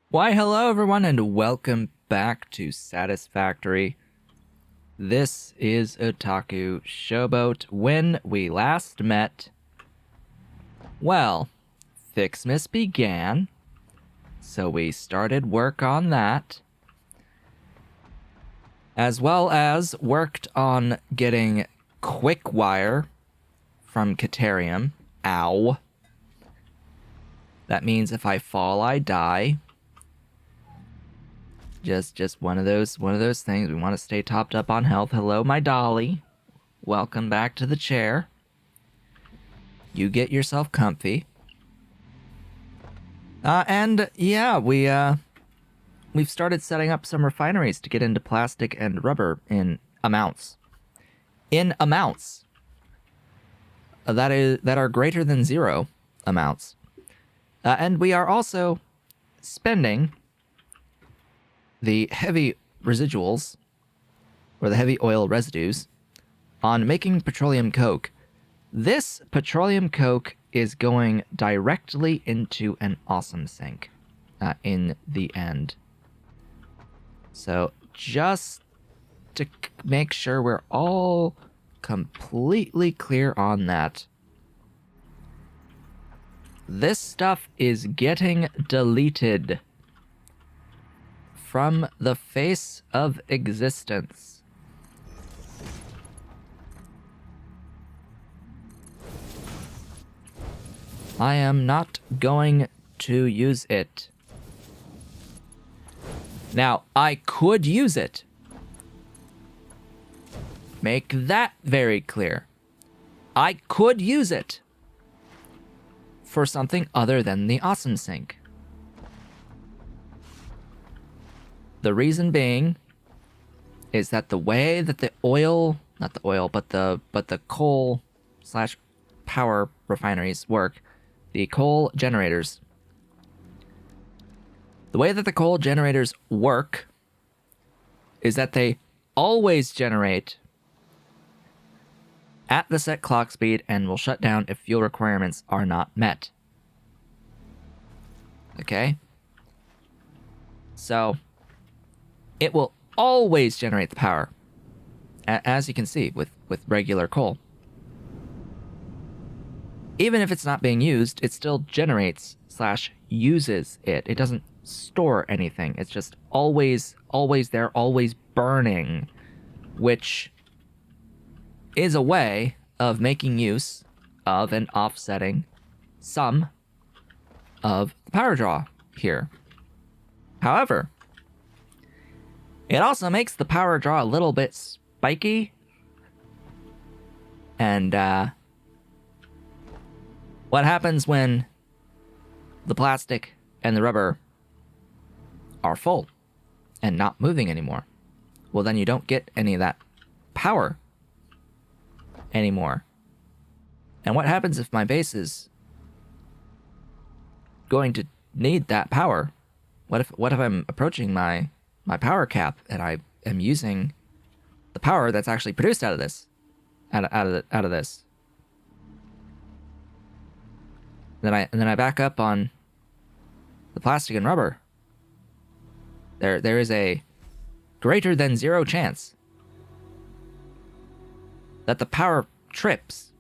Why, hello everyone, and welcome back to Satisfactory. This is Otaku Showboat. When we last met, well, Fixmas began, so we started work on that, as well as worked on getting quick wire from Caterium. Ow. That means if I fall, I die. Just one of those things. We want to stay topped up on health. Hello, my dolly. Welcome back to the chair. You get yourself comfy. And yeah, we've started setting up some refineries to get into plastic and rubber in amounts. That are greater than 0 amounts. And we are also spending the heavy residuals, or the heavy oil residues, on making petroleum coke. This petroleum coke is going directly into an awesome sink in the end. So just to make sure we're all completely clear on that, this stuff is getting deleted from the face of existence. I am not going to use it. Now, I could use it. Make that very clear. I could use it for something other than the awesome sink. The reason being is that the way that the coal / power refineries work, the coal generators. The way that the coal generators work is that they always generate at the set clock speed and will shut down if fuel requirements are not met. Okay? So it will always generate the power, as you can see with regular coal. Even if it's not being used, it still generates / uses it. It doesn't store anything. It's just always there, always burning, which is a way of making use of and offsetting some of the power draw here. However, it also makes the power draw a little bit spiky. And what happens when the plastic and the rubber are full and not moving anymore? Well, then you don't get any of that power anymore. And what happens if my base is going to need that power? What if I'm approaching my power cap and I am using the power that's actually produced out of this, out of this? Then I back up on the plastic and rubber. There is a greater than 0 chance that the power trips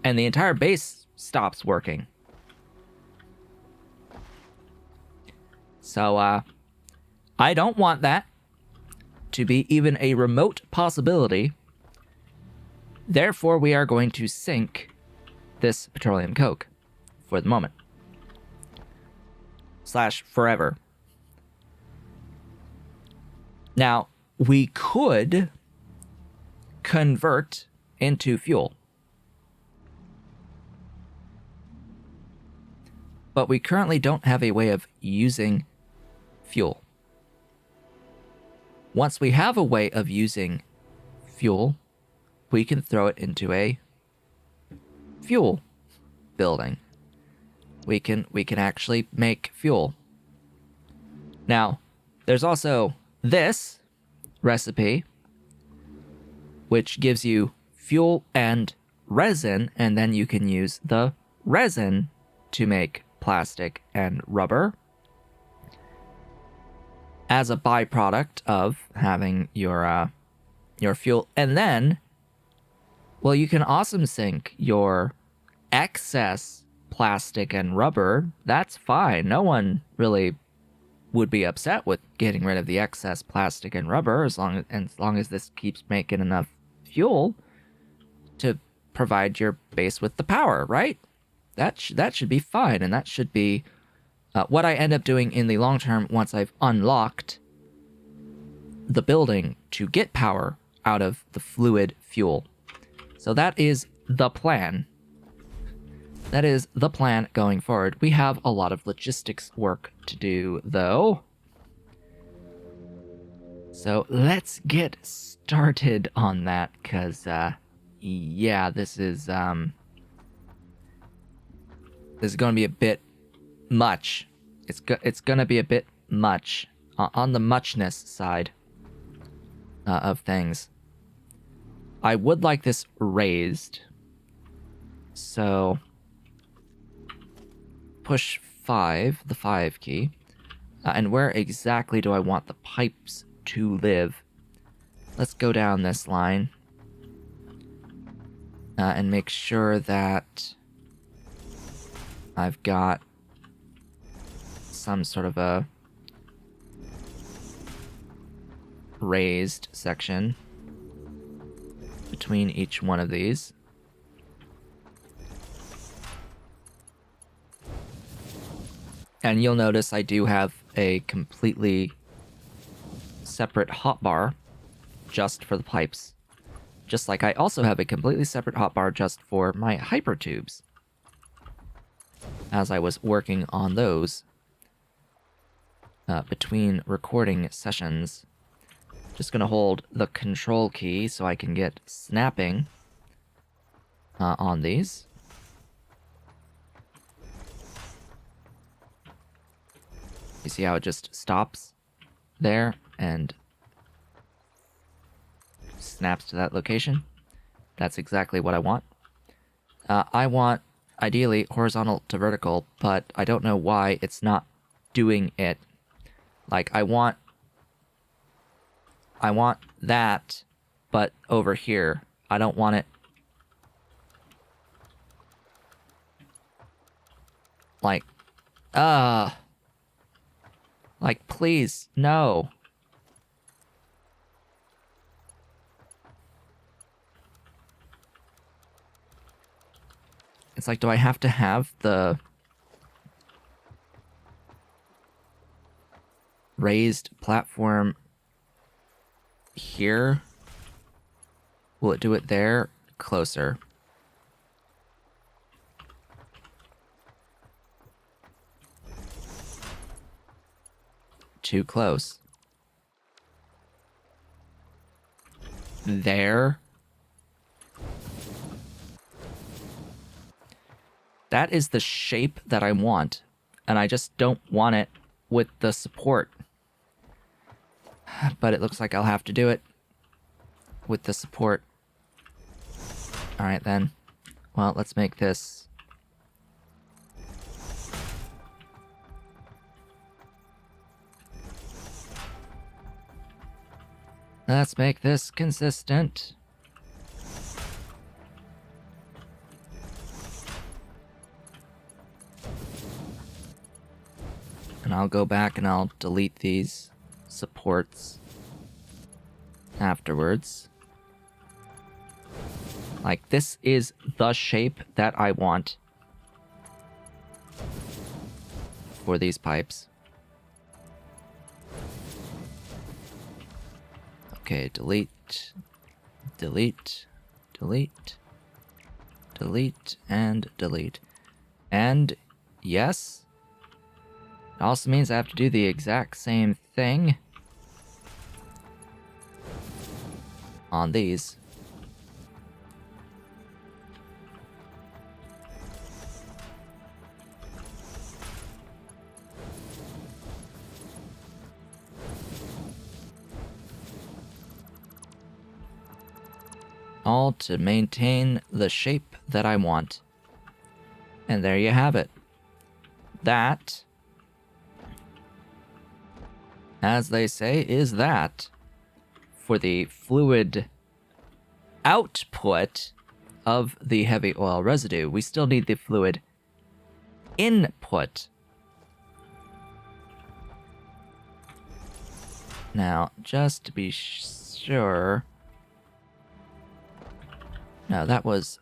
and the entire base stops working. So I don't want that to be even a remote possibility. Therefore, we are going to sink this petroleum coke for the moment. / forever. Now, we could convert into fuel, but we currently don't have a way of using fuel. Once we have a way of using fuel, we can throw it into a fuel building. We can actually make fuel. Now, there's also this recipe, which gives you fuel and resin, and then you can use the resin to make plastic and rubber. as a byproduct of having your fuel. And then, well, you can awesome sink your excess plastic and rubber. That's fine. No one really would be upset with getting rid of the excess plastic and rubber as long as this keeps making enough fuel to provide your base with the power, right? That should be fine, and that should be what I end up doing in the long term once I've unlocked the building to get power out of the fluid fuel. So that is the plan. That is the plan going forward. We have a lot of logistics work to do, though. So let's get started on that, because, yeah, this is going to be a bit much. It's going to be a bit much on the muchness side of things. I would like this raised. So push 5, the 5 key. And where exactly do I want the pipes to live? Let's go down this line. And make sure that I've got some sort of a raised section between each one of these. And you'll notice I do have a completely separate hotbar just for the pipes. Just like I also have a completely separate hotbar just for my hypertubes, as I was working on those between recording sessions. Just going to hold the control key so I can get snapping on these. You see how it just stops there and snaps to that location? That's exactly what I want. I want, ideally, horizontal to vertical, but I don't know why it's not doing it. Like, I want that, but over here. I don't want it like, please, no. It's like, do I have to have the raised platform here? Will it do it there? Closer. Too close. There. That is the shape that I want, and I just don't want it with the support. But it looks like I'll have to do it with the support. Alright then. Well, let's make this. Let's make this consistent. And I'll go back and I'll delete these supports afterwards. Like, this is the shape that I want for these pipes. Okay, delete, delete, delete, delete, and delete. And yes, it also means I have to do the exact same thing on these. All to maintain the shape that I want. And there you have it. That as they say, is that for the fluid output of the heavy oil residue. We still need the fluid input. Now, just to be sure... No, that was...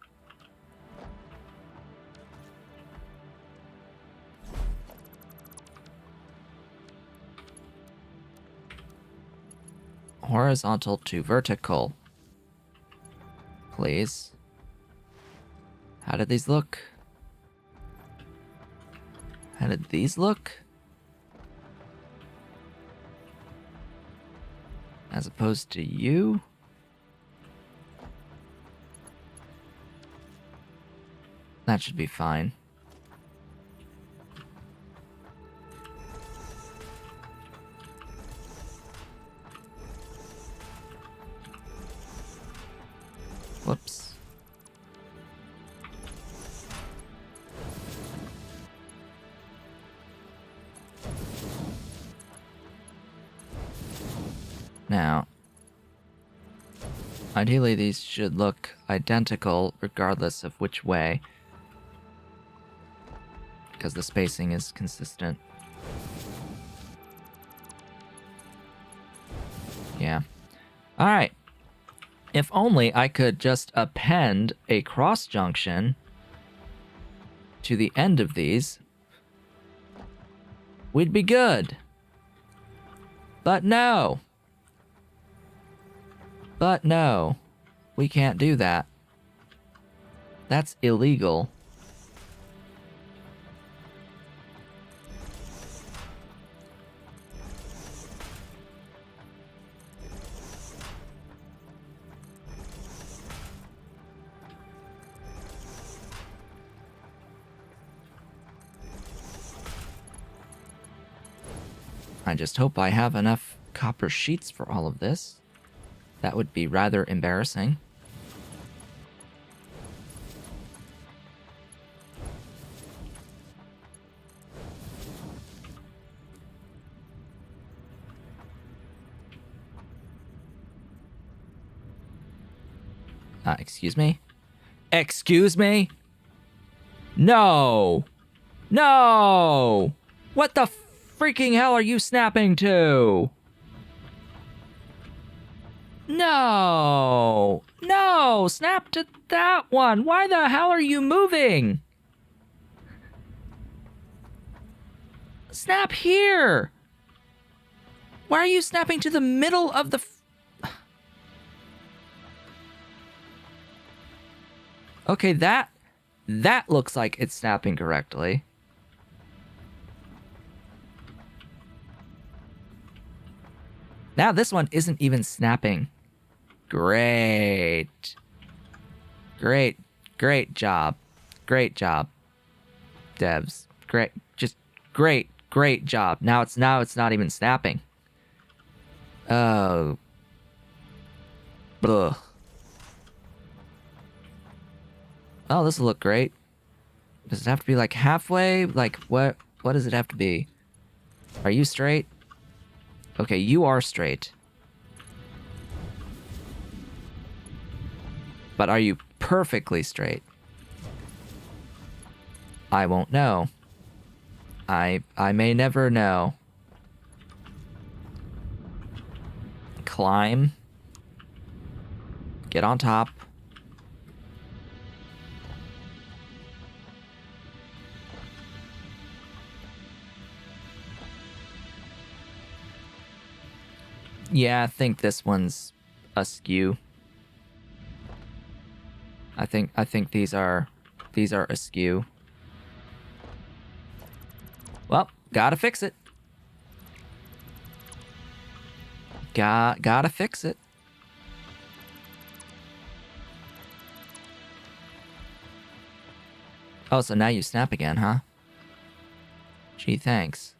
horizontal to vertical. Please. How did these look? How did these look? As opposed to you? That should be fine. Whoops. Now, ideally these should look identical regardless of which way, because the spacing is consistent. Yeah. Alright. If only I could just append a cross junction to the end of these, we'd be good. But no. But no. We can't do that. That's illegal. I just hope I have enough copper sheets for all of this. That would be rather embarrassing. Excuse me? Excuse me? No! No! What the freaking hell are you snapping to? No! No! Snap to that one! Why the hell are you moving? Snap here! Why are you snapping to the middle of the... Okay, that looks like it's snapping correctly. Now this one isn't even snapping. Great. Great. Great job. Great job. Devs. Great. Just great. Great job. Now it's not even snapping. Oh. Ugh. Oh, this will look great. Does it have to be like halfway? Like what does it have to be? Are you straight? Okay, you are straight. But are you perfectly straight? I won't know. I may never know. Climb. Get on top. Yeah, I think this one's askew. I think these are askew. Well, gotta fix it. Gotta fix it. Oh, so now you snap again, huh? Gee, thanks.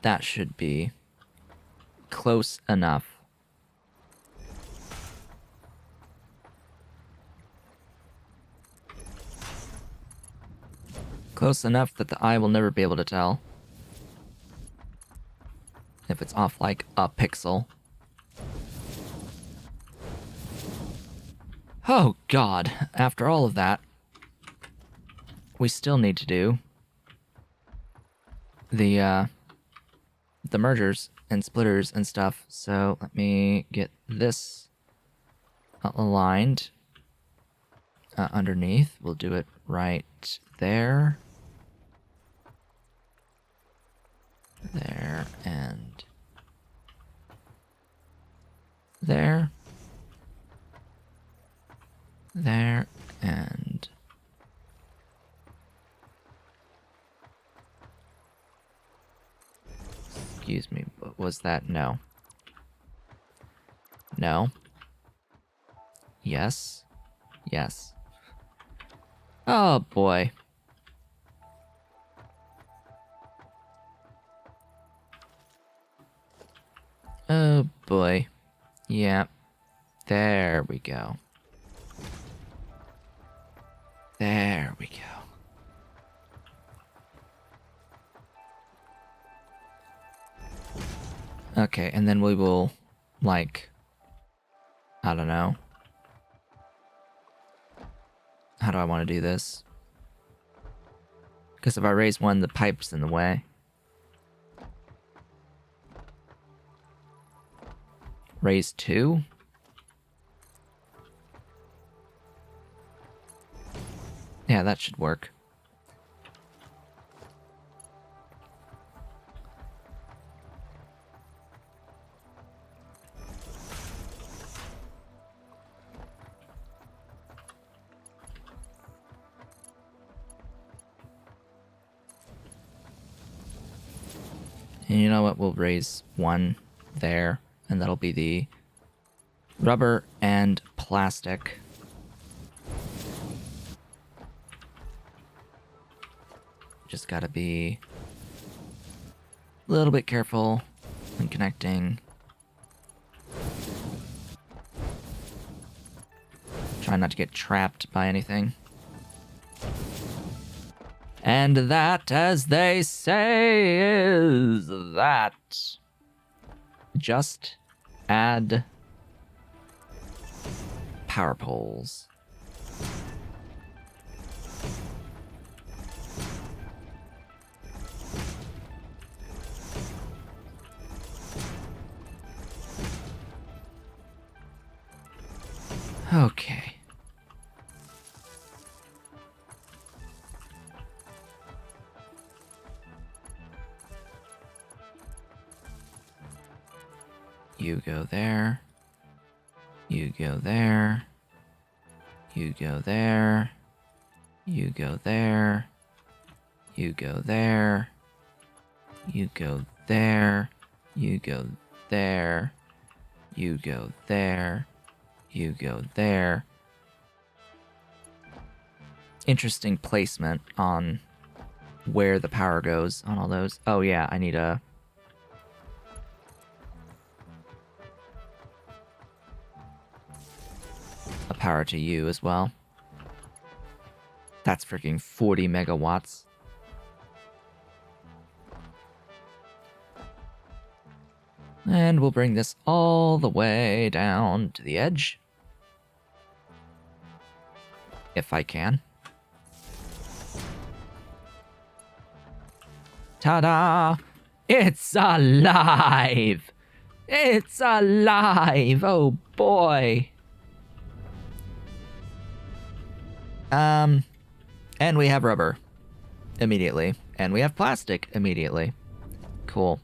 That should be close enough. Close enough that the eye will never be able to tell if it's off like a pixel. Oh god, after all of that, we still need to do the mergers and splitters and stuff. So let me get this aligned underneath. We'll do it right there. There and there. There and excuse me, what was that? No. No. Yes. Yes. Oh boy. Oh boy. Yeah. There we go. There we go. Okay, and then we will, like, I don't know. How do I want to do this? Because if I raise one, the pipe's in the way. Raise two? Yeah, that should work. And you know what? We'll raise one there, and that'll be the rubber and plastic. Just gotta be a little bit careful when connecting. Try not to get trapped by anything. And that, as they say, is that. Just add power poles. Okay. You go there. You go there. You go there. You go there. You go there. You go there. You go there. You go there. You go there. Interesting placement on where the power goes on all those. Oh yeah, I need a power to you as well. That's freaking 40 megawatts. And we'll bring this all the way down to the edge. If I can. Ta-da! It's alive! It's alive! Oh boy! And we have rubber immediately. And we have plastic immediately. Cool.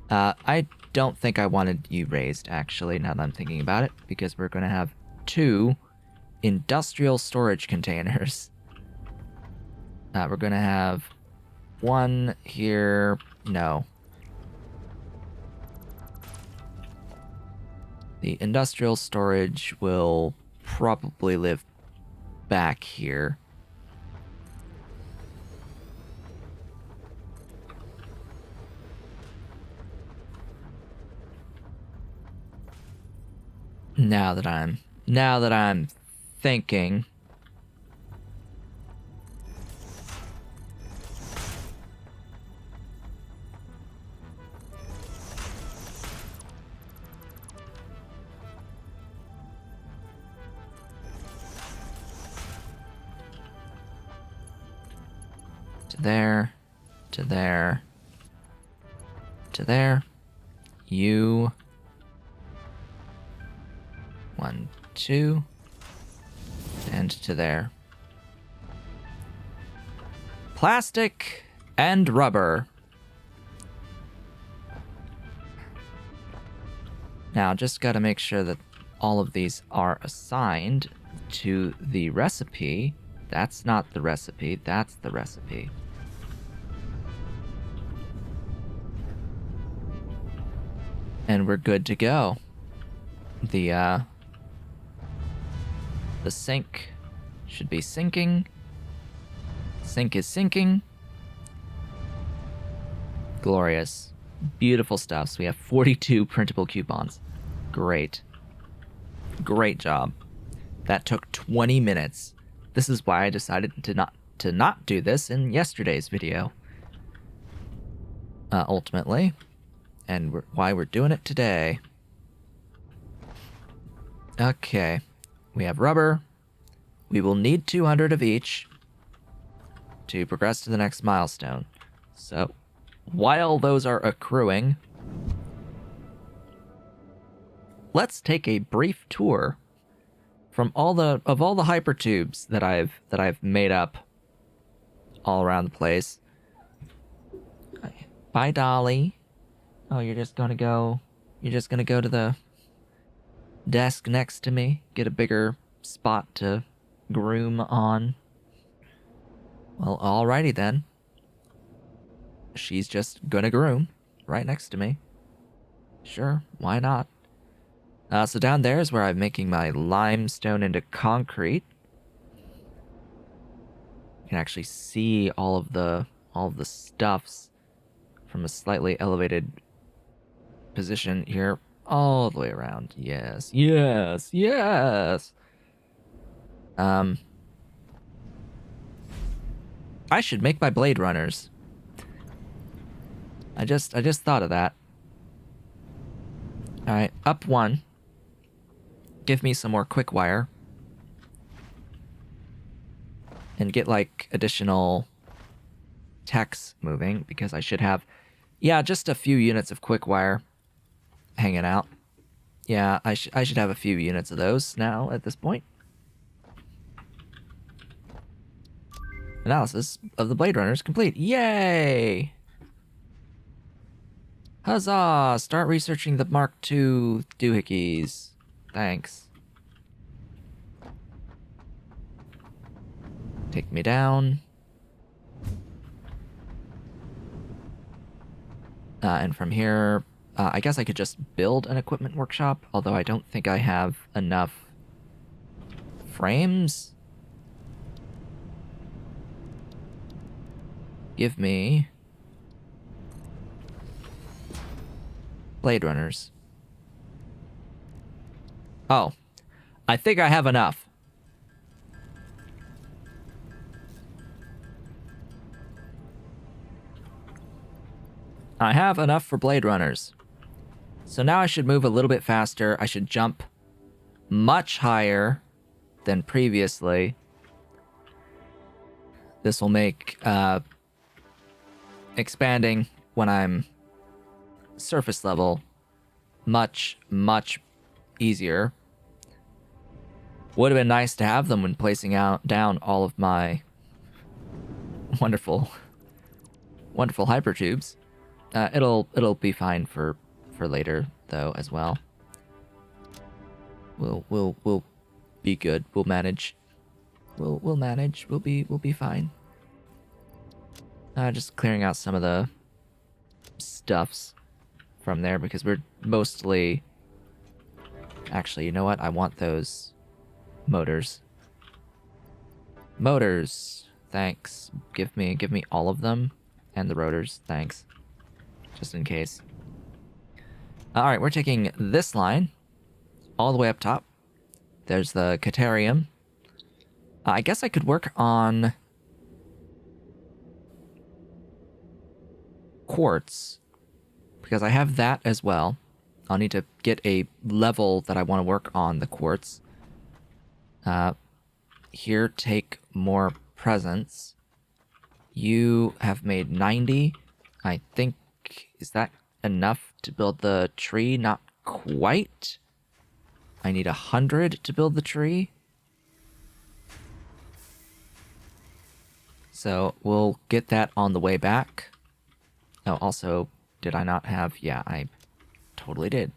I don't think I wanted you raised, actually, now that I'm thinking about it, because we're going to have 2 industrial storage containers. We're going to have 1 here. No. The industrial storage will probably live back here. Now that I'm thinking. To there, to there, to there. You. 1, 2, and to there. Plastic and rubber. Now, just gotta make sure that all of these are assigned to the recipe. That's not the recipe, that's the recipe. And we're good to go. The sink should be sinking. Sink is sinking. Glorious. Beautiful stuff. So we have 42 printable coupons. Great. Great job. That took 20 minutes. This is why I decided to not do this in yesterday's video. Ultimately. And why we're doing it today. Okay. We have rubber. We will need 200 of each to progress to the next milestone. So, while those are accruing, let's take a brief tour from all the hypertubes that I've made up all around the place. Bye, Dolly. Oh, you're just gonna go to the desk next to me, get a bigger spot to groom on. Well, alrighty then. She's just gonna groom right next to me. Sure, why not? So down there is where I'm making my limestone into concrete. You can actually see all of the stuffs from a slightly elevated position here. All the way around. Yes, yes, yes. I should make my blade runners. I just thought of that. All right, up one. Give me some more quick wire. And get like additional techs moving because I should have, yeah, just a few units of quick wire hanging out. Yeah, I should have a few units of those now at this point. Analysis of the Blade Runners complete. Yay! Huzzah! Start researching the Mark II doohickeys. Thanks. Take me down. And from here, I guess I could just build an equipment workshop, although I don't think I have enough frames. Give me Blade Runners. Oh, I think I have enough. I have enough for Blade Runners. So now I should move a little bit faster. I should jump much higher than previously. This will make expanding when I'm surface level much, much easier. Would have been nice to have them when placing down all of my wonderful hypertubes. It'll be fine for later though as well. We'll be good. We'll manage. We'll manage. We'll be fine. Just clearing out some of the stuffs from there because we're mostly. Actually, you know what? I want those motors. Motors. Thanks. Give me all of them and the rotors. Thanks. Just in case. All right, we're taking this line all the way up top. There's the Caterium. I guess I could work on quartz, because I have that as well. I'll need to get a level that I want to work on the quartz. Here, take more presents. You have made 90. I think, is that enough to build the tree? Not quite. I need 100 to build the tree. So we'll get that on the way back. Oh, also, did I not have... Yeah, I totally did.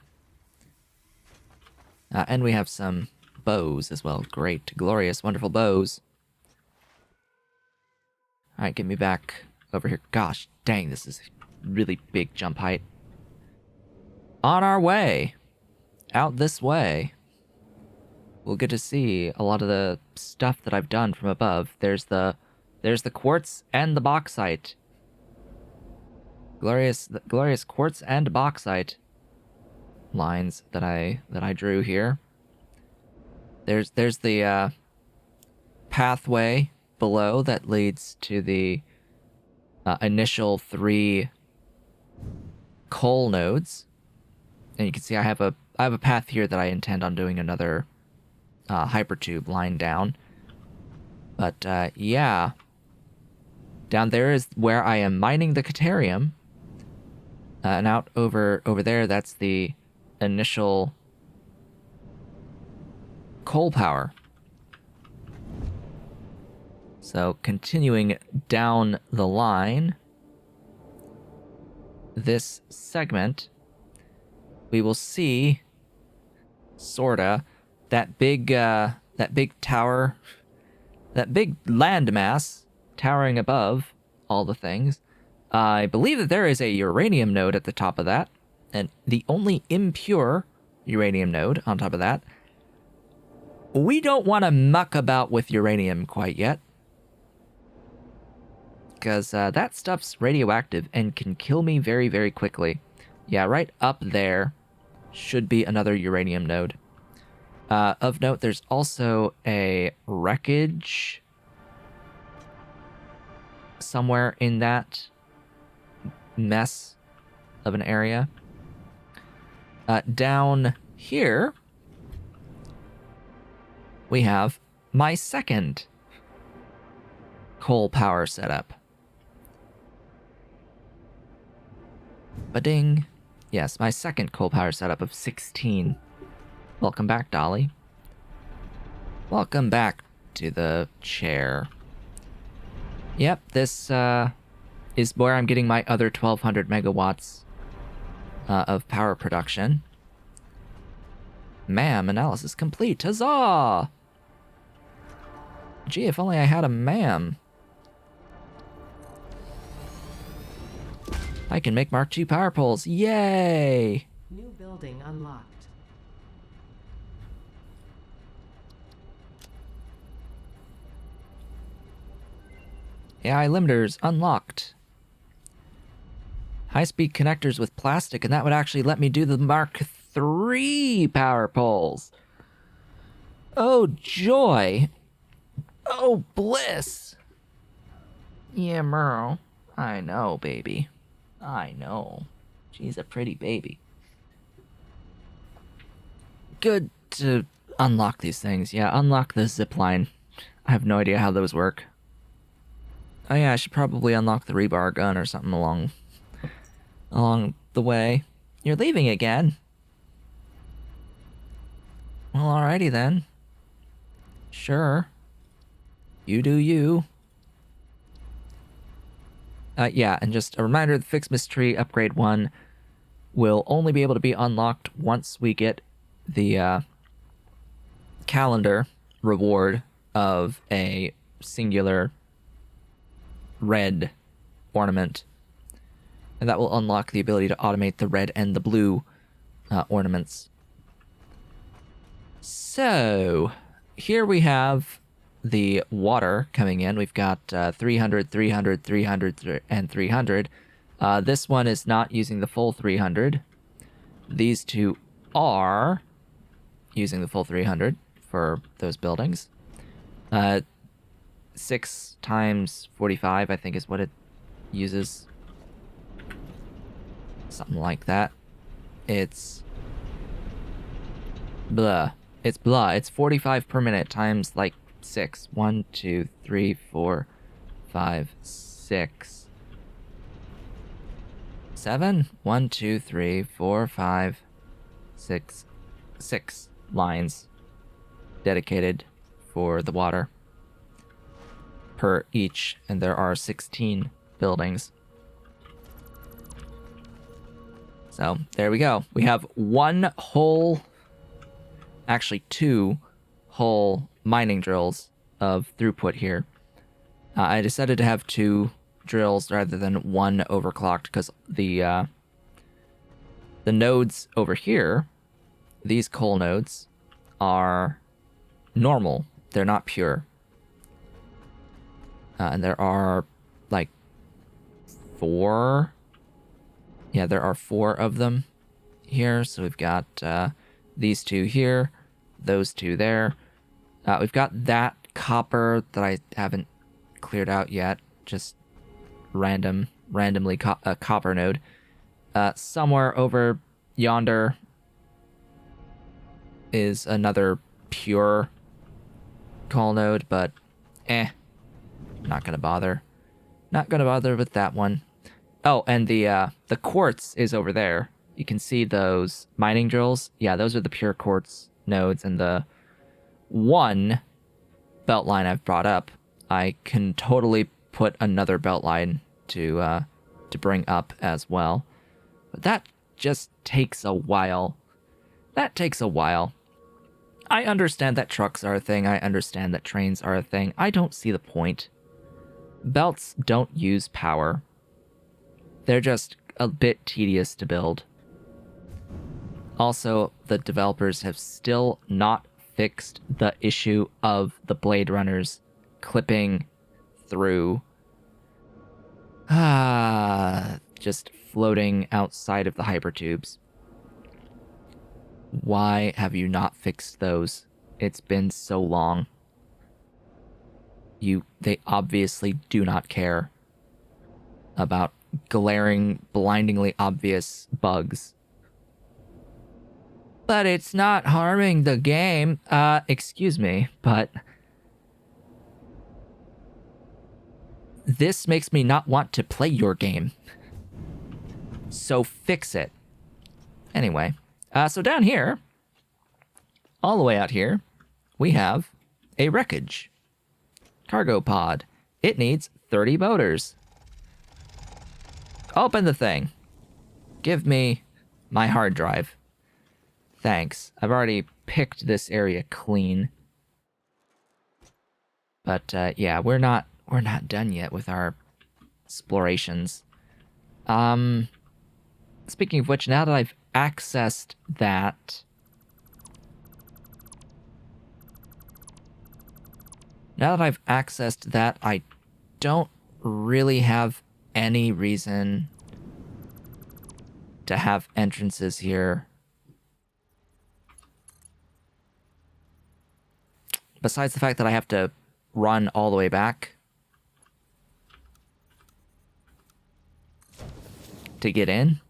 And we have some bows as well. Great, glorious, wonderful bows. Alright, get me back over here. Gosh, dang, this is really big jump height. On our way. Out this way. We'll get to see a lot of the stuff that I've done from above. There's the quartz and the bauxite. Glorious quartz and bauxite lines that I drew here. There's the pathway below that leads to the initial 3 coal nodes, and you can see I have a path here that I intend on doing another hypertube line down. But yeah, down there is where I am mining the Caterium, and out over there, that's the initial coal power. So continuing down the line, this segment, we will see, sorta, that big tower, that big landmass towering above all the things. I believe that there is a uranium node at the top of that, and the only impure uranium node on top of that. We don't want to muck about with uranium quite yet, because that stuff's radioactive and can kill me very, very quickly. Yeah, right up there should be another uranium node. Of note, there's also a wreckage somewhere in that mess of an area. Down here, we have my second coal power setup. Ba-ding. Yes, my second coal power setup of 16. Welcome back, Dolly. Welcome back to the chair. Yep, this is where I'm getting my other 1200 megawatts of power production. MAM analysis complete. Huzzah! Gee, if only I had a MAM. I can make Mark II power poles. Yay! New building unlocked. AI limiters unlocked. High-speed connectors with plastic, and that would actually let me do the Mark III power poles. Oh, joy. Oh, bliss. Yeah, Merle. I know, baby. I know. She's a pretty baby. Good to unlock these things. Yeah, unlock the zipline. I have no idea how those work. Oh yeah, I should probably unlock the rebar gun or something along the way. You're leaving again? Well, alrighty then. Sure. You do you. Yeah, and just a reminder, the Fix Mystery Upgrade 1 will only be able to be unlocked once we get the calendar reward of a singular red ornament. And that will unlock the ability to automate the red and the blue ornaments. So, here we have the water coming in. We've got 300, 300, 300, and 300. This one is not using the full 300. These two are using the full 300 for those buildings. 6 times 45, I think, is what it uses. Something like that. It's blah. It's blah. It's 45 per minute times like 6. 1, 2, 3, 4, 5, 6, 7. 1, 2, 3, 4, 5, 6. 6 lines dedicated for the water per each, and there are 16 buildings. So there we go. We have actually 2 whole mining drills of throughput here. I decided to have 2 drills rather than 1 overclocked because the nodes over here, these coal nodes, are normal. They're not pure. And there are like 4. Yeah, there are 4 of them here. So we've got these 2 here, those 2 there. We've got that copper that I haven't cleared out yet. Just randomly a copper node. Somewhere over yonder is another pure coal node, but not gonna bother. Not gonna bother with that one. Oh, and the quartz is over there. You can see those mining drills. Yeah, those are the pure quartz nodes, and the one belt line I've brought up, I can totally put another belt line to bring up as well. But that just takes a while. That takes a while. I understand that trucks are a thing. I understand that trains are a thing. I don't see the point. Belts don't use power. They're just a bit tedious to build. Also, the developers have still not fixed the issue of the Blade Runners clipping through. Just floating outside of the hypertubes. Why have you not fixed those? It's been so long. They obviously do not care about glaring, blindingly obvious bugs. But it's not harming the game. Excuse me, but this makes me not want to play your game. So fix it. Anyway, so down here, all the way out here, we have a wreckage. Cargo pod. It needs 30 motors. Open the thing. Give me my hard drive. Thanks. I've already picked this area clean. But yeah, we're not done yet with our explorations. Speaking of which, now that I've accessed that, I don't really have any reason to have entrances here. Besides the fact that I have to run all the way back to get in.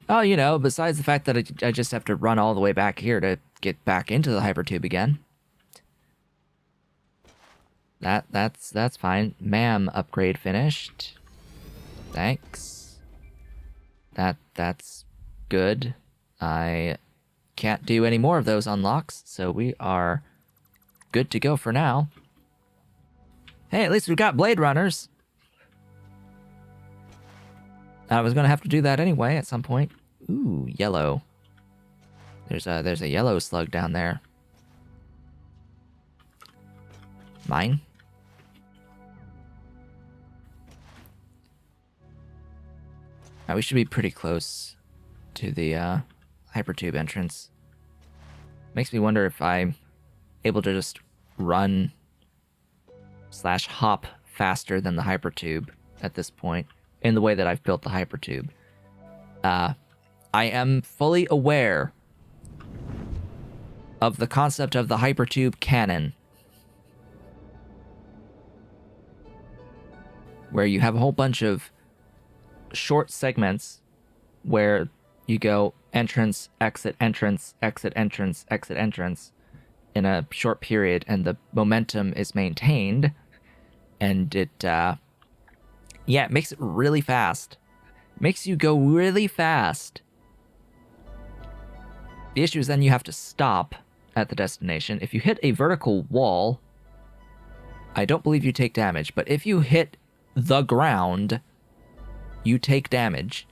Oh, you know, besides the fact that I just have to run all the way back here to get back into the hypertube again. That's fine. Ma'am, upgrade finished. Thanks. That's good. I can't do any more of those unlocks, so we are good to go for now. Hey, at least we've got Blade Runners. I was gonna have to do that anyway at some point. Ooh, yellow. There's a yellow slug down there. Mine? We should be pretty close to the hypertube entrance. Makes me wonder if I'm able to just run / hop faster than the hypertube at this point in the way that I've built the hypertube. I am fully aware of the concept of the hypertube cannon, where you have a whole bunch of short segments where you go entrance, exit, entrance, exit, entrance, exit, entrance in a short period, and the momentum is maintained, and it makes it really fast. Makes you go really fast. The issue is then you have to stop at the destination. If you hit a vertical wall, I don't believe you take damage, but if you hit the ground, you take damage.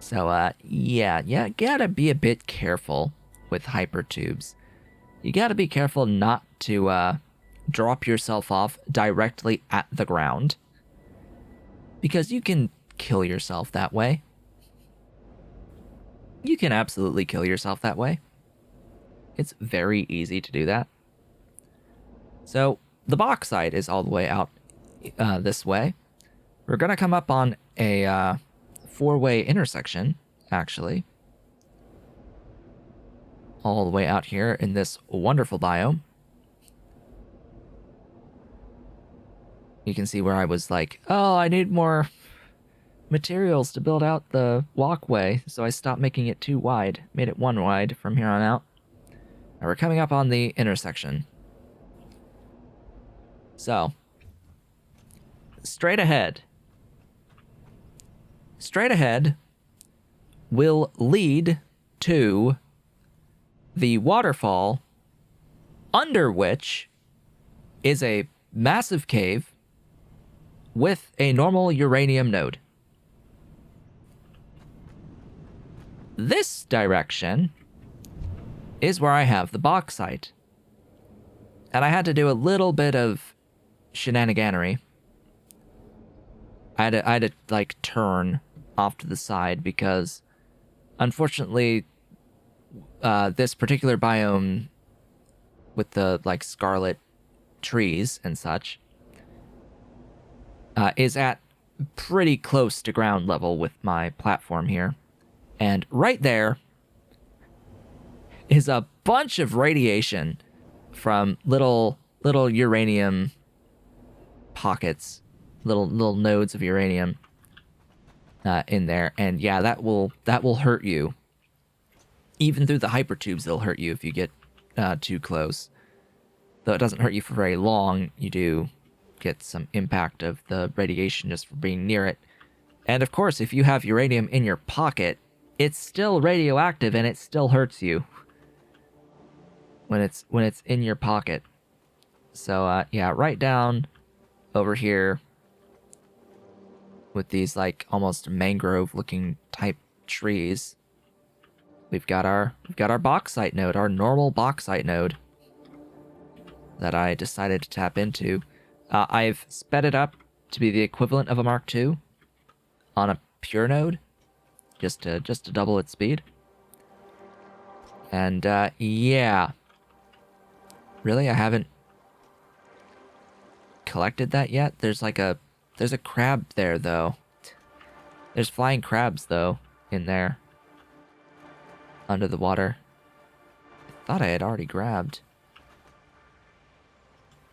So, yeah, gotta be a bit careful with hypertubes. You gotta be careful not to drop yourself off directly at the ground, because you can kill yourself that way. You can absolutely kill yourself that way. It's very easy to do that. So, the Bauxite is all the way out this way. We're gonna come up on a four-way intersection, actually. All the way out here in this wonderful biome. You can see where I was like, oh, I need more materials to build out the walkway, so I stopped making it too wide. Made it one wide from here on out. Now we're coming up on the intersection. So, straight ahead will lead to the waterfall, under which is a massive cave with a normal uranium node. This direction is where I have the bauxite. And I had to do a little bit of shenaniganery. I had to like turn off to the side because unfortunately this particular biome with the like scarlet trees and such is at pretty close to ground level with my platform here. And right there is a bunch of radiation from little uranium pockets, little nodes of uranium in there. And yeah, that will hurt you. Even through the hypertubes, it'll hurt you if you get too close. Though it doesn't hurt you for very long, you do get some impact of the radiation just for being near it. And of course, if you have uranium in your pocket, it's still radioactive and it still hurts you when it's in your pocket. So yeah, right down over here with these like almost mangrove looking type trees, we've got our bauxite node, our normal bauxite node that I decided to tap into. I've sped it up to be the equivalent of a Mark II on a pure node, just to double its speed. And yeah, really, I haven't collected that yet. There's a crab there though. There's flying crabs though in there under the water. I thought I had already grabbed.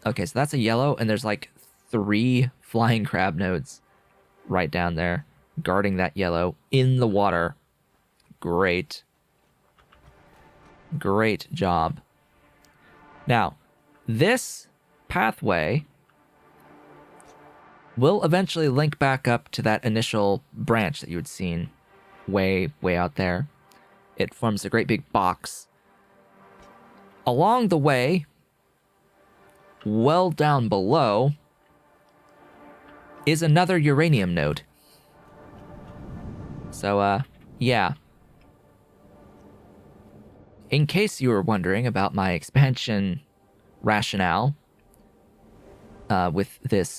Okay, so that's a yellow, and there's like 3 flying crab nodes right down there guarding that yellow in the water. Great. Great job. Now, this pathway will eventually link back up to that initial branch that you had seen way out there. It forms a great big box. Along the way, well down below, is another uranium node. So, yeah. In case you were wondering about my expansion rationale with this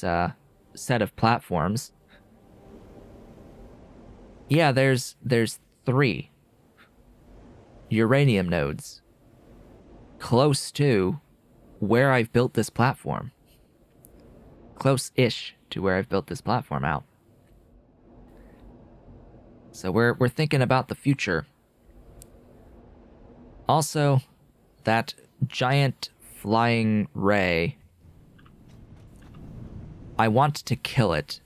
set of platforms, yeah, there's 3 uranium nodes close to where I've built this platform. Close-ish to where I've built this platform out. So we're thinking about the future Also, that giant flying ray, I want to kill it.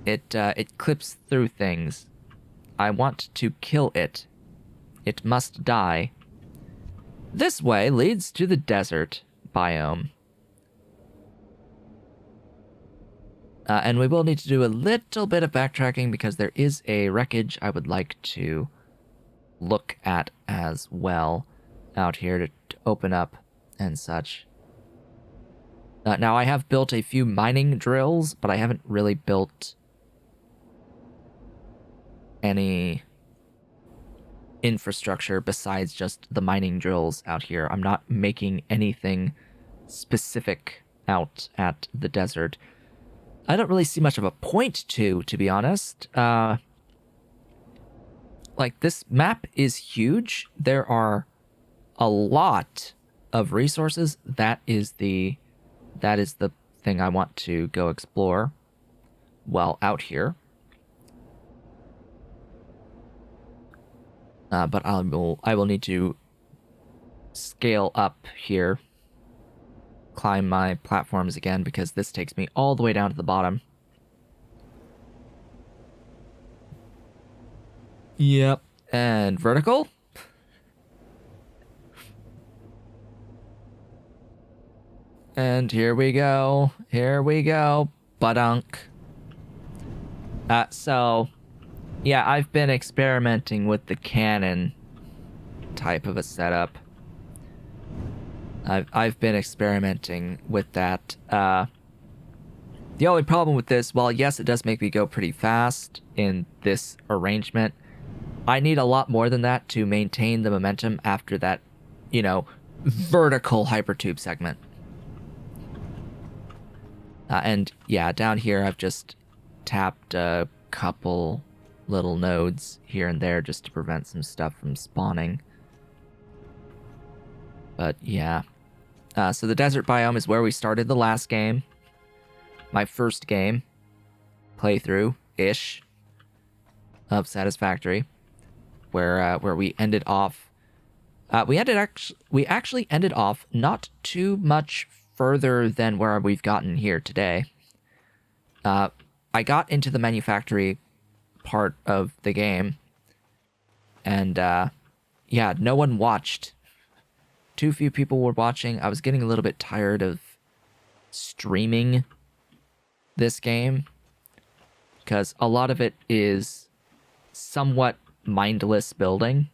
It clips through things. I want to kill it. It must die. This way leads to the desert biome. And we will need to do a little bit of backtracking because there is a wreckage I would like to look at as well out here to open up and such. Now, I have built a few mining drills, but I haven't really built any infrastructure besides just the mining drills out here. I'm not making anything specific out at the desert. I don't really see much of a point to be honest. Like, this map is huge. There are a lot of resources. That is the thing I want to go explore while out here. But I will need to scale up here, climb my platforms again, because this takes me all the way down to the bottom. Yep. And vertical. And here we go. Here we go. Badunk. So, yeah, I've been experimenting with the cannon type of a setup. I've been experimenting with that. The only problem with this, while yes, it does make me go pretty fast in this arrangement, I need a lot more than that to maintain the momentum after that, you know, vertical hypertube segment. And yeah, down here I've just tapped a couple little nodes here and there just to prevent some stuff from spawning. But yeah. So the desert biome is where we started the last game. My first game playthrough-ish of Satisfactory, where we ended off. We actually ended off not too much further than where we've gotten here today. I got into the manufactory part of the game, and yeah, no one watched. Too few people were watching. I was getting a little bit tired of streaming this game because a lot of it is somewhat mindless building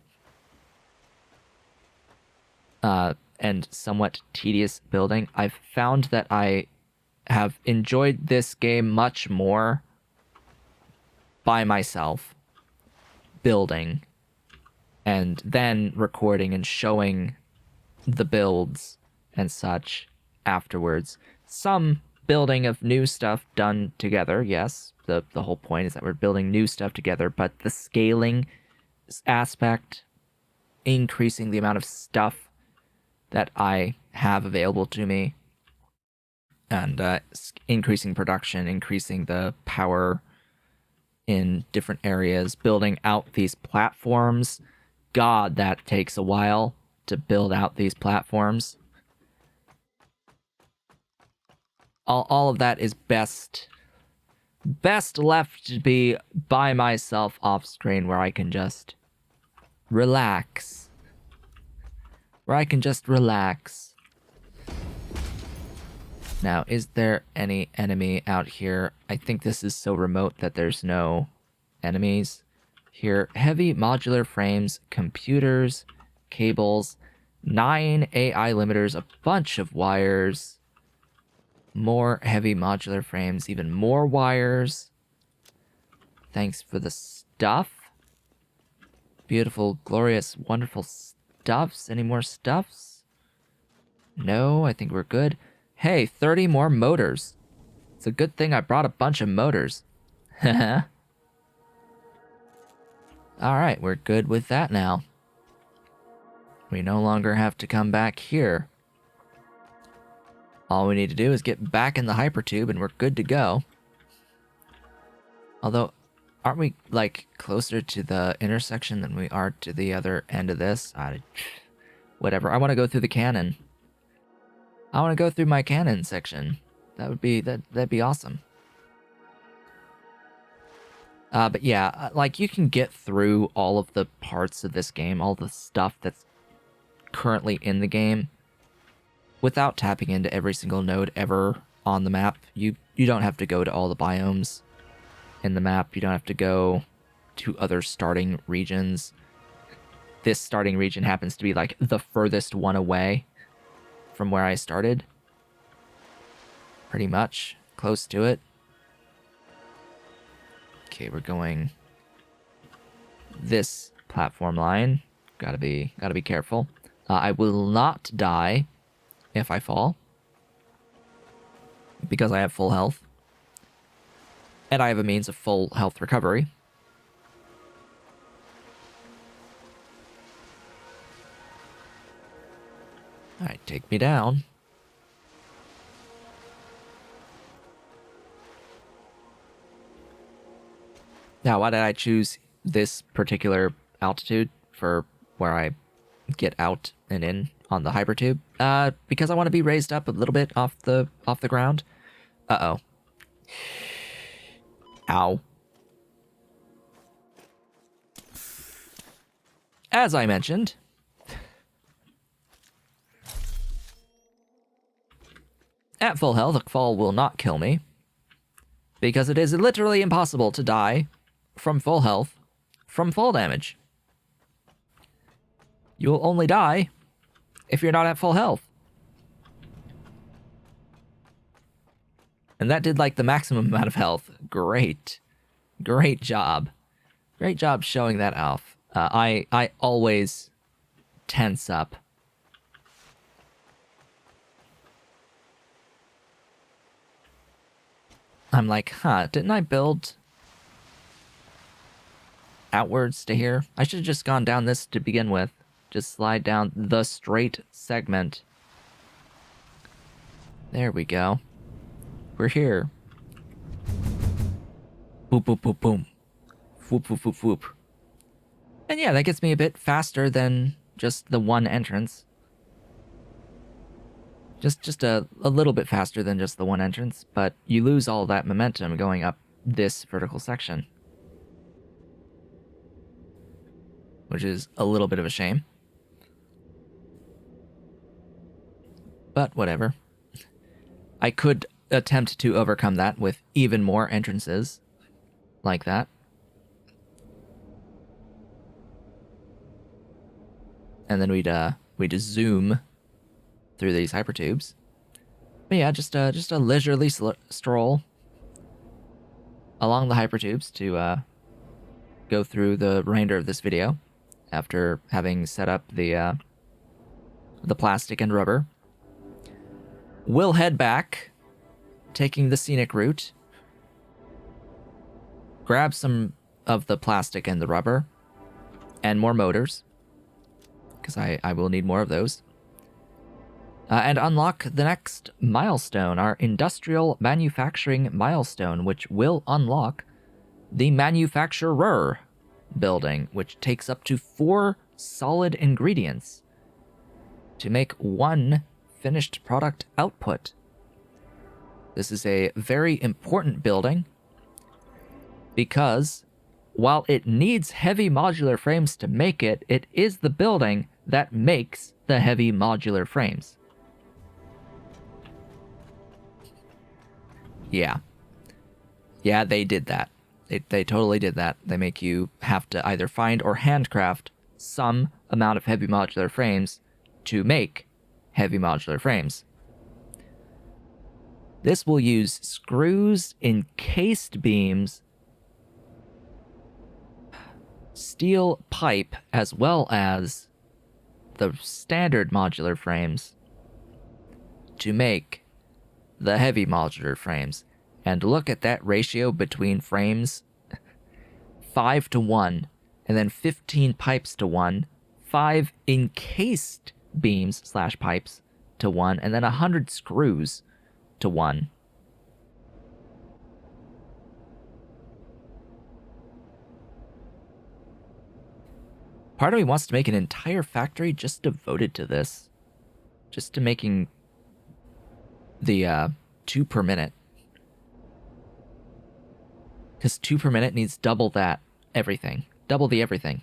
and somewhat tedious building. I've found that I have enjoyed this game much more by myself, building, and then recording and showing the builds and such afterwards. Some building of new stuff done together, yes. The whole point is that we're building new stuff together, but the scaling aspect, increasing the amount of stuff that I have available to me, and increasing production, increasing the power in different areas, building out these platforms. God, that takes a while to build out these platforms. All of that is best left to be by myself off screen, where I can just relax. Now, is there any enemy out here? I think this is so remote that there's no enemies here. Heavy modular frames, computers, cables, 9 AI limiters, a bunch of wires, more heavy modular frames, even more wires. Thanks for the stuff. Beautiful, glorious, wonderful stuffs. Any more stuffs? No, I think we're good. Hey, 30 more motors. It's a good thing I brought a bunch of motors. Alright, we're good with that now. We no longer have to come back here. All we need to do is get back in the hypertube and we're good to go. Although, Aren't we, like, closer to the intersection than we are to the other end of this? Whatever. I want to go through the cannon. I want to go through my cannon section. That'd be awesome. But yeah, like, you can get through all of the parts of this game, all the stuff that's currently in the game, without tapping into every single node ever on the map. You don't have to go to all the biomes in the map. You don't have to go to other starting regions. This starting region happens to be, like, the furthest one away from where I started. Pretty much. Close to it. Okay, we're going this platform line. Gotta be careful. I will not die if I fall, because I have full health. And I have a means of full health recovery. Alright, take me down. Now, why did I choose this particular altitude for where I get out and in on the Hypertube? Because I want to be raised up a little bit off the ground. Uh-oh. Ow. As I mentioned, at full health, a fall will not kill me, because it is literally impossible to die from full health from fall damage. You will only die if you're not at full health. And that did, like, the maximum amount of health. Great. Great job. Great job showing that off. I always tense up. I'm like, didn't I build outwards to here? I should have just gone down this to begin with. Just slide down the straight segment. There we go. We're here. Boop, boop, boop, boom. Whoop, whoop, whoop, whoop. And yeah, that gets me a bit faster than just the one entrance. Just a little bit faster than just the one entrance, but you lose all that momentum going up this vertical section. Which is a little bit of a shame. But whatever. I could attempt to overcome that with even more entrances like that. And then we'd zoom through these hypertubes. But yeah, just a leisurely stroll along the hypertubes to go through the remainder of this video after having set up the plastic and rubber. We'll head back, taking the scenic route, grab some of the plastic and the rubber, and more motors, because I will need more of those. And unlock the next milestone, our industrial manufacturing milestone, which will unlock the manufacturer building, which takes up to 4 solid ingredients to make 1 finished product output. This is a very important building because while it needs heavy modular frames to make it, it is the building that makes the heavy modular frames. Yeah. Yeah, they did that. They totally did that. They make you have to either find or handcraft some amount of heavy modular frames to make heavy modular frames. This will use screws, encased beams, steel pipe, as well as the standard modular frames to make the heavy modular frames. And look at that ratio between frames. 5 to 1, and then 15 pipes to 1, 5 encased beams / pipes to 1, and then 100 screws to 1. Part of me wants to make an entire factory just devoted to this. Just to making the 2 per minute. Because 2 per minute needs double that everything. Double the everything.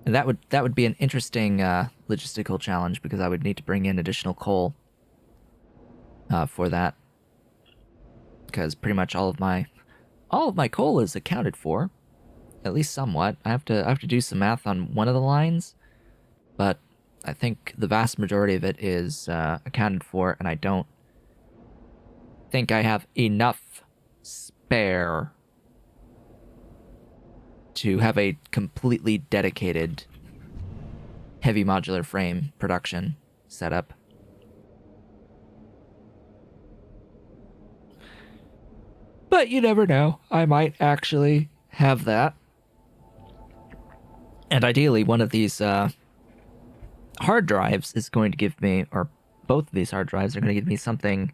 And that would be an interesting logistical challenge, because I would need to bring in additional coal for that. Because pretty much all of my coal is accounted for, at least somewhat. I have to do some math on one of the lines, but I think the vast majority of it is accounted for, and I don't think I have enough spare to have a completely dedicated heavy modular frame production setup. But you never know. I might actually have that. And ideally, one of these hard drives is going to give me, or both of these hard drives are going to give me something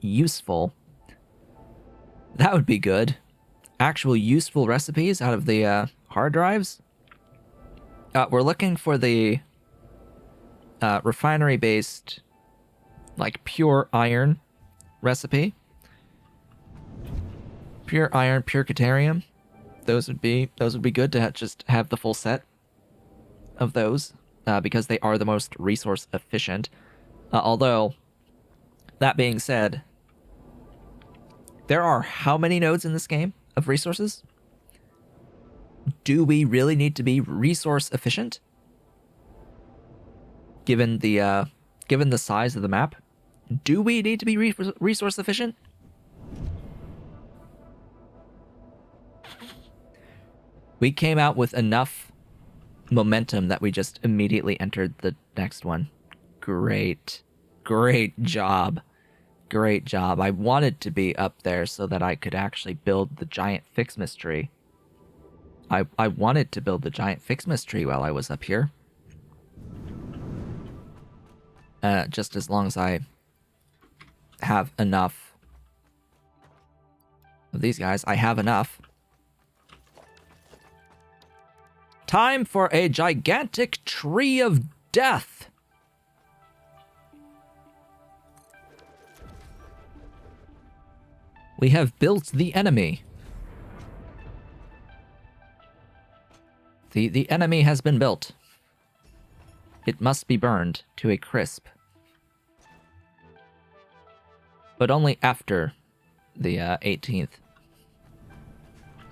useful. That would be good. Actual useful recipes out of the hard drives. We're looking for the refinery-based, like, pure iron recipe. Pure iron, pure Caterium. Those would be good to just have the full set of those, because they are the most resource efficient. Although, that being said, there are how many nodes in this game of resources? Do we really need to be resource efficient? Given the size of the map, do we need to be resource efficient? We came out with enough momentum that we just immediately entered the next one. Great. Great job. Great job. I wanted to be up there so that I could actually build the giant Fixmas tree. I wanted to build the giant Fixmas tree while I was up here. Just as long as I have enough of these guys. I have enough. Time for a gigantic tree of death. We have built the enemy. The enemy has been built. It must be burned to a crisp. But only after the 18th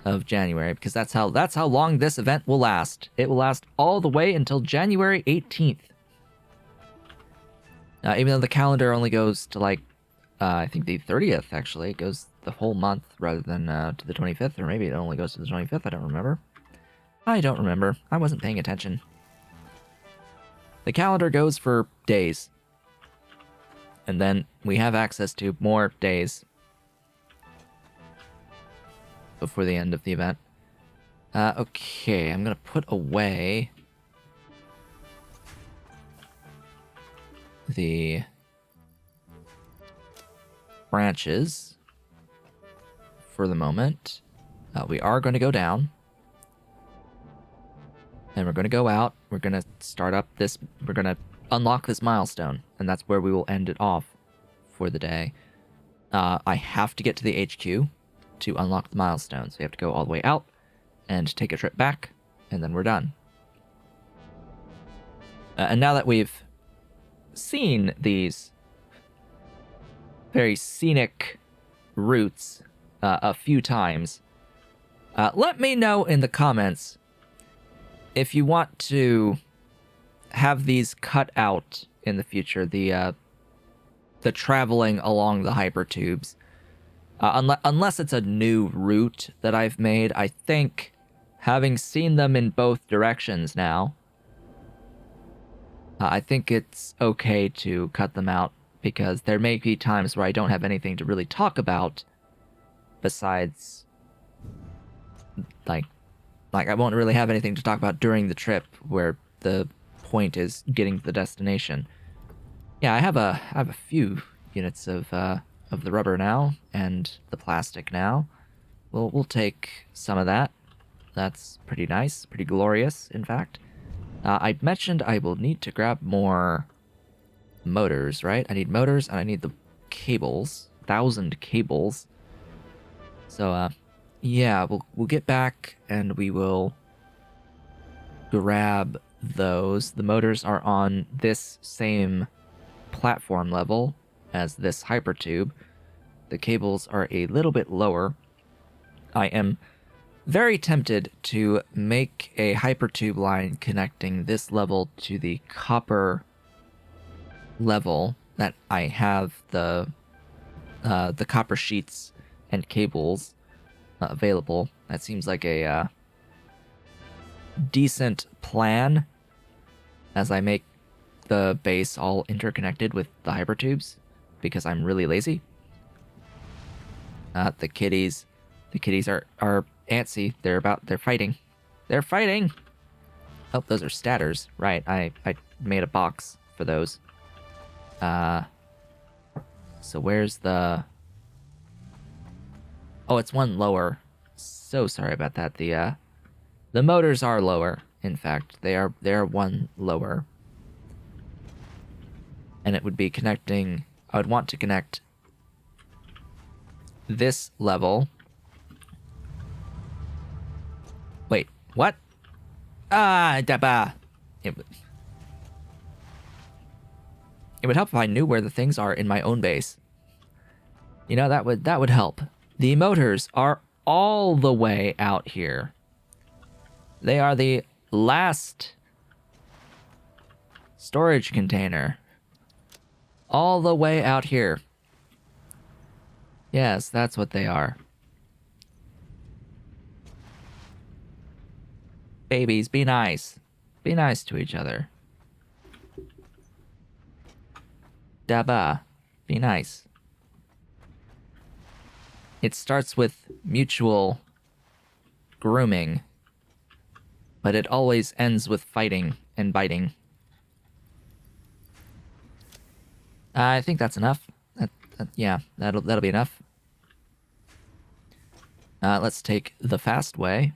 of January, because that's how long this event will last. It will last all the way until January 18th. Even though the calendar only goes to, like, I think the 30th, actually. It goes the whole month rather than to the 25th, or maybe it only goes to the 25th. I don't remember. I wasn't paying attention. The calendar goes for days. And then we have access to more days before the end of the event. Okay, I'm gonna put away the branches for the moment. We are going to go down. And we're going to go out. We're going to start up this. We're going to unlock this milestone. And that's where we will end it off for the day. I have to get to the HQ to unlock the milestone. So we have to go all the way out and take a trip back. And then we're done. And now that we've seen these very scenic routes a few times, let me know in the comments if you want to have these cut out in the future, the traveling along the hypertubes. Unless it's a new route that I've made, I think, having seen them in both directions now, I think it's okay to cut them out, because there may be times where I don't have anything to really talk about besides, like I won't really have anything to talk about during the trip where the point is getting to the destination. Yeah, I have a few units of the rubber now and the plastic now. We'll take some of that That's pretty nice, pretty glorious, in fact. I mentioned I will need to grab more motors, right? I need motors, and I need the cables. 1,000 cables. So, yeah, we'll get back, and we will grab those. The motors are on this same platform level as this hypertube. The cables are a little bit lower. I am very tempted to make a hypertube line connecting this level to the copper level that I have the copper sheets and cables available. That seems like a decent plan as I make the base all interconnected with the hypertubes because I'm really lazy. The kitties are antsy. They're fighting. They're fighting. Oh, those are statters. Right. I made a box for those. So where's the... Oh, it's one lower. So sorry about that. The motors are lower. In fact, they are one lower. And it would be connecting... I would want to connect this level. Wait, what? Daba. It would help if I knew where the things are in my own base. You know, that would help. The motors are all the way out here. They are the last storage container. All the way out here. Yes, that's what they are. Babies, be nice. Be nice to each other. Daba, be nice. It starts with mutual grooming, but it always ends with fighting and biting. I think that's enough. Yeah, that'll be enough. Let's take the fast way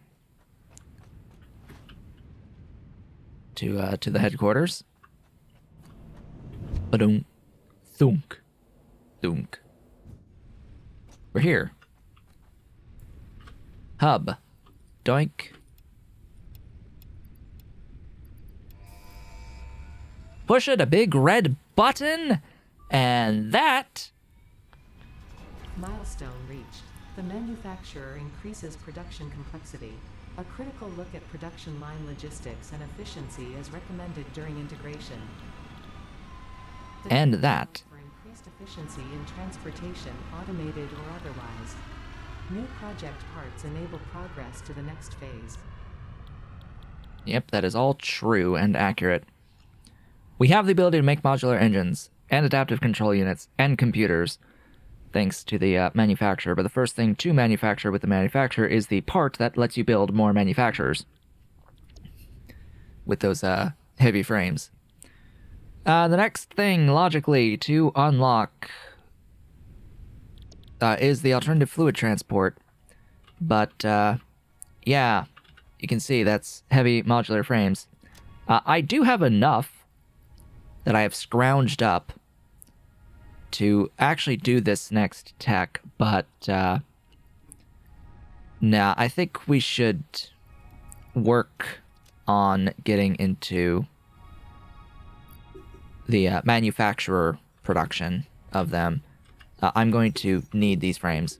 to the headquarters. Ba-dum, thunk, thunk. We're here. Hub, doink. Push it, a big red button, and that... Milestone reached. The manufacturer increases production complexity. A critical look at production line logistics and efficiency is recommended during integration. And that. For increased efficiency in transportation, automated or otherwise. New project parts enable progress to the next phase. Yep, that is all true and accurate. We have the ability to make modular engines and adaptive control units and computers, thanks to the manufacturer. But the first thing to manufacture with the manufacturer is the part that lets you build more manufacturers with those heavy frames. The next thing, logically, to unlock is the alternative fluid transport. But, yeah, you can see that's heavy modular frames. I do have enough that I have scrounged up to actually do this next tech, but nah, I think we should work on getting into the manufacturer production of them. I'm going to need these frames,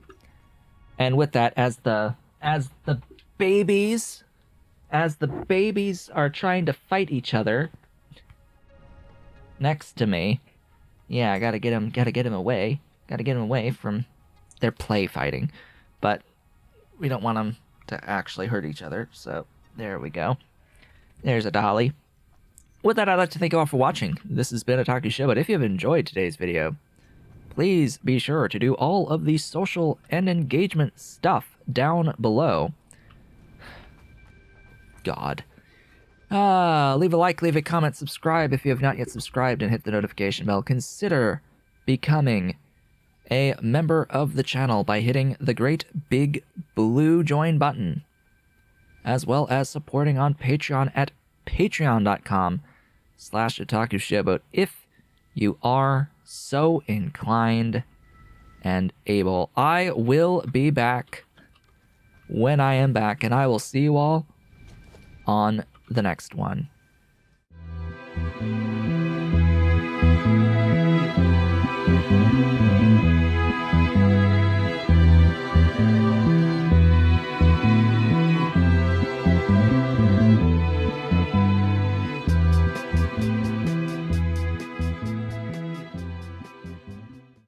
and with that, as the babies are trying to fight each other next to me. Yeah, I gotta get him away. Gotta get him away from their play fighting. But we don't want them to actually hurt each other, so there we go. There's a dolly. With that, I'd like to thank you all for watching. This has been a Talkie Show, but if you have enjoyed today's video, please be sure to do all of the social and engagement stuff down below. God. Leave a like, leave a comment, subscribe if you have not yet subscribed, and hit the notification bell. Consider becoming a member of the channel by hitting the great big blue join button. as well as supporting on Patreon at patreon.com/otakushowboat if you are so inclined and able. I will be back when I am back, and I will see you all on the next one.